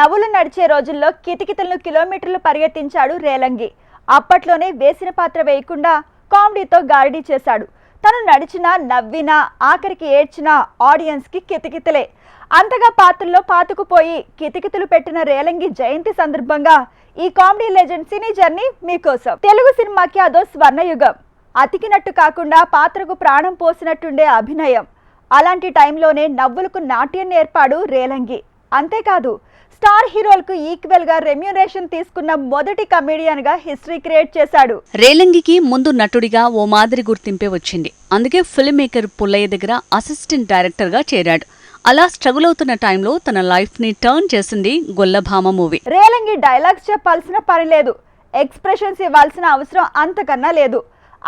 నవ్వులు నడిచే రోజుల్లో కితకితలను కిలోమీటర్లు పరిగెత్తించాడు రేలంగి. అప్పట్లోనే వేసిన పాత్ర వేయకుండా కామెడీతో గారడీ చేశాడు. తను నడిచినా నవ్వినా ఆఖరికి ఏడ్చినా ఆడియన్స్ కి కితకితలే. అంతగా పాత్రలో పాతుకుపోయి కితకితలు పెట్టిన రేలంగి జయంతి సందర్భంగా ఈ కామెడీ లెజెండ్ సినీ జర్నీ మీకోసం. తెలుగు సినిమాకి అదో స్వర్ణయుగం. అతికినట్టు కాకుండా పాత్రకు ప్రాణం పోసినట్టుండే అభినయం. అలాంటి టైంలోనే నవ్వులకు నాట్యం నేర్పాడు రేలంగి. అంతేకాదు స్టార్ హీరోలకు ఈక్వెల్ గా రెమ్యూనరేషన్ తీసుకున్న మొదటి కమెడియన్ గా హిస్టరీ క్రియేట్ చేశాడు. రేలంగికి ముందు నటుడిగా ఓ మాదిరి గుర్తింపే వచ్చింది. అందుకే ఫిల్మ్ మేకర్ పుల్లయ్య దగ్గర అసిస్టెంట్ డైరెక్టర్ గా చేరాడు. అలా స్ట్రగుల్ అవుతున్న టైంలో తన లైఫ్ ని టర్న్ చేసింది గొల్లభామ మూవీ. రేలంగి డైలాగ్స్ చెప్పాల్సిన పని లేదు, ఎక్స్ప్రెషన్స్ ఇవ్వాల్సిన అవసరం అంతకన్నా లేదు.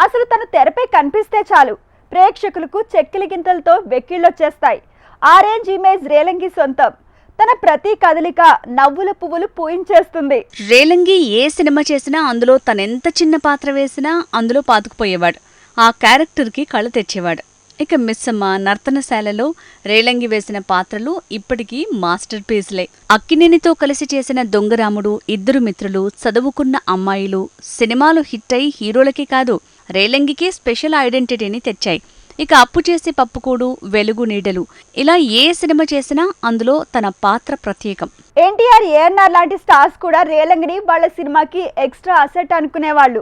అసలు తను తెరపై కనిపిస్తే చాలు ప్రేక్షకులకు చెక్కిలి గింతలతో వెక్కిళ్ళొచ్చేస్తాయి. ఆ రేంజ్ ఇమేజ్ రేలంగి సొంతం. తన ప్రతి కదలిక నవ్వుల పువ్వులు పూయించేస్తుంది. రేలంగి ఏ సినిమా చేసినా అందులో తనెంత చిన్న పాత్ర వేసినా అందులో పాతుకుపోయేవాడు. ఆ క్యారెక్టర్ కి కళ తెచ్చేవాడు. ఇక మిస్సమ్మ, నర్తనశాలలో రేలంగి వేసిన పాత్రలు ఇప్పటికీ మాస్టర్ పీస్లే. అక్కినేనితో కలిసి చేసిన దొంగరాముడు, ఇద్దరు మిత్రులు, చదువుకున్న అమ్మాయిలు సినిమాలు హిట్ అయి హీరోలకి కాదు రేలంగికి స్పెషల్ ఐడెంటిటీని తెచ్చాయి. ఇక అప్పు చేసి పప్పుకూడు, వెలుగు నీడలు ఇలా ఏ సినిమా చేసినా అందులో తన పాత్ర ప్రత్యేకం. ఎన్టీఆర్, ఏఎన్ఆర్ లాంటి స్టార్స్ కూడా రేలంగిని వాళ్ళ సినిమాకి ఎక్స్ట్రా అసెట్ అనుకునేవాళ్ళు.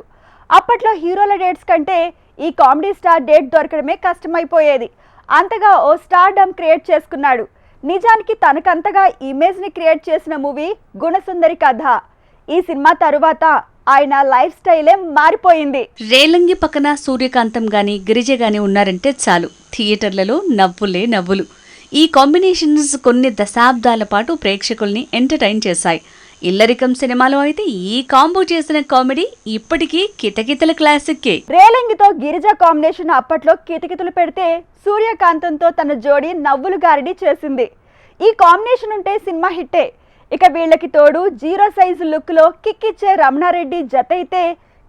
అప్పట్లో హీరోల డేట్స్ కంటే ఈ కామెడీ స్టార్ డేట్ దొరకడమే కష్టమైపోయేది. అంతగా ఓ స్టార్డమ్ క్రియేట్ చేసుకున్నాడు. నిజానికి తనకంతగా ఇమేజ్ ని క్రియేట్ చేసిన మూవీ గుణసుందరి కథ. ఈ సినిమా తరువాత ఆయన లైఫ్ స్టైలే మారిపోయింది. రేలంగి పక్కన సూర్యకాంతం గాని గిరిజ గాని ఉన్నారంటే చాలు థియేటర్లలో నవ్వులే నవ్వులు. ఈ కాంబినేషన్స్ కొన్ని దశాబ్దాల పాటు ప్రేక్షకుల్ని ఎంటర్టైన్ చేశాయి. ఇల్లరికం సినిమాలో అయితే ఈ కాంబో చేసిన కామెడీ ఇప్పటికీ కితకితల క్లాసిక్కే. రేలంగితో గిరిజ కాంబినేషన్ అప్పట్లో కితకితలు పెడితే సూర్యకాంతంతో తన జోడీ నవ్వులు గారడీ చేసింది. ఈ కాంబినేషన్ ఉంటే సినిమా హిట్టే. ఇక వీళ్ళకి తోడు జీరో సైజు లుక్ లో కిక్కిచ్చే రమణారెడ్డి జత అయితే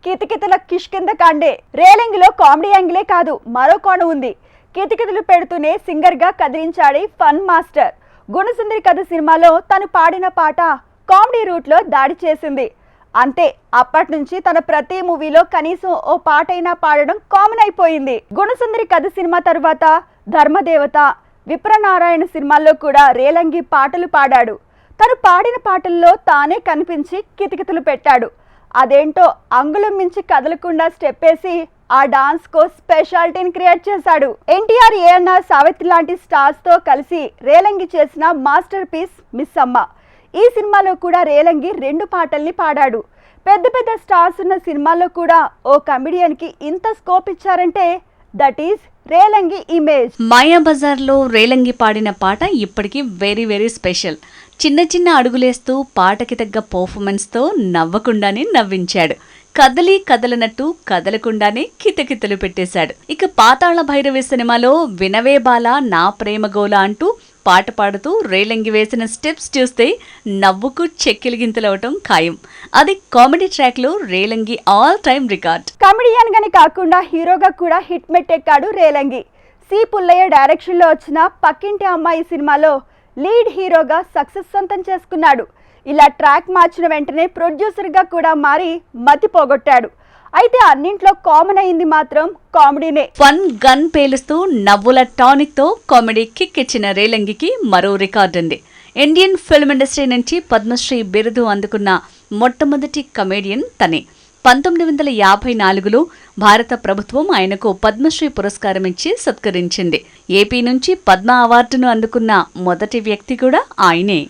కితకితల కిష్కింద కాండే. రేలంగిలో కామెడీ యాంగిలే కాదు మరో కోణం ఉంది. కితకితలు పెడుతూనే సింగర్ గా కదిలించాడు ఫన్ మాస్టర్. గుణసుందరి కథ సినిమాలో తను పాడిన పాట కామెడీ రూట్ లో దాడి చేసింది. అంతే, అప్పటి నుంచి తన ప్రతి మూవీలో కనీసం ఓ పాటైనా పాడడం కామన్ అయిపోయింది. గుణసుందరి కథ సినిమా తరువాత ధర్మదేవత, విప్రనారాయణ సినిమాల్లో కూడా రేలంగి పాటలు పాడాడు. తను పాడిన పాటల్లో తానే కనిపించి కితకితలు పెట్టాడు. అదేంటో అంగుళం మించి కదలకుండా స్టెప్ వేసి ఆ డాన్స్ కో స్పెషాలిటీని క్రియేట్ చేశాడు. ఎన్టీఆర్, ఏఎన్ఆర్, సావిత్రి లాంటి స్టార్స్ తో కలిసి రేలంగి చేసిన మాస్టర్ పీస్ మిస్సమ్మ. ఈ సినిమాలో కూడా రేలంగి 2 పాటల్ని పాడాడు. పెద్ద పెద్ద స్టార్స్ ఉన్న సినిమాల్లో కూడా ఓ కమెడియన్ కి ఇంత స్కోప్ ఇచ్చారంటే దట్ ఈస్ రేలంగి ఇమేజ్. మాయాబజార్లో రేలంగి పాడిన పాట ఇప్పటికీ వెరీ వెరీ స్పెషల్. చిన్న చిన్న అడుగులేస్తూ పాటకి తగ్గ పర్ఫార్మెన్స్తో నవ్వకుండానే నవ్వించాడు. కదలనట్టు కదలకుండానే కితకితలు పెట్టేశాడు. ఇక పాతాళ భైరవి సినిమాలో వినవే బాల నా ప్రేమగోల అంటూ పాట పాడుతూ రేలంగి వేసిన స్టెప్స్ చూస్తే నవ్వుకు చెక్కిలిగింతలవటం ఖాయం. అది కామెడీ ట్రాక్ లో Relangi all time record. Comedian గాని కాకుండా హీరోగా కూడా హిట్ మెట్టెక్కాడు రేలంగి. సి పుల్లయ్య డైరెక్షన్ లో వచ్చిన పక్కింటి అమ్మాయి సినిమాలో లీడ్ హీరోగా సక్సెస్ సొంతం చేసుకున్నాడు. ఇలా ట్రాక్ మార్చిన వెంటనే ప్రొడ్యూసర్ గా కూడా మారి మతి పోగొట్టాడు. అయితే అన్నింట్లో కామన్ అయింది మాత్రం కామెడీనే. ఫన్ గన్ పేలుస్తూ నవ్వుల టానిక్ తో కామెడీ కిక్ ఇచ్చిన రేలంగికి మరో రికార్డ్ ఉంది. ఇండియన్ ఫిల్మ్ ఇండస్ట్రీ నుంచి పద్మశ్రీ బిరుదు అందుకున్న మొట్టమొదటి కమెడియన్ తనే. 1954లో భారత ప్రభుత్వం ఆయనకు పద్మశ్రీ పురస్కారం ఇచ్చి సత్కరించింది. ఏపీ నుంచి పద్మ అవార్డును అందుకున్న మొదటి వ్యక్తి కూడా ఆయనే.